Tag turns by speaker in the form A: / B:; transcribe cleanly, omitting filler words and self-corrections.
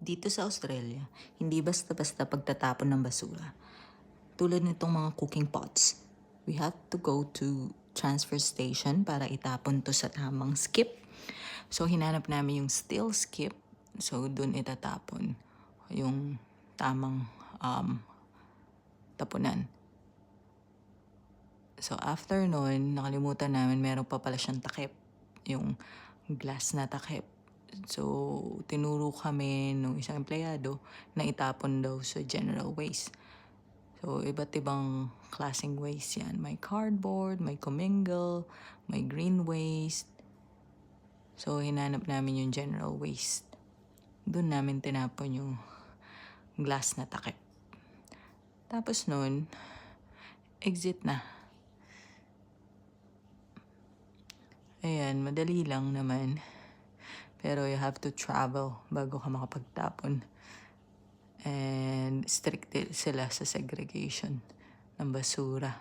A: Dito sa Australia, hindi basta-basta pagtatapon ng basura. Tulad nitong mga cooking pots, we have to go to transfer station para itapon to sa tamang skip. So, hinanap namin yung steel skip. So, dun itatapon yung tamang tapunan. So, after nun, nakalimutan namin, meron pa pala siyang takip. Yung glass na takip. So, tinuro kami nung isang empleyado na itapon daw sa general waste. So, iba't ibang klaseng waste yan. May cardboard, may commingle, may green waste. So, hinanap namin yung general waste. Doon namin tinapon yung glass na takip. Tapos nun, exit na. Ayan, madali lang naman. Pero you have to travel bago ka makapagtapon. And strict sila sa segregation ng basura.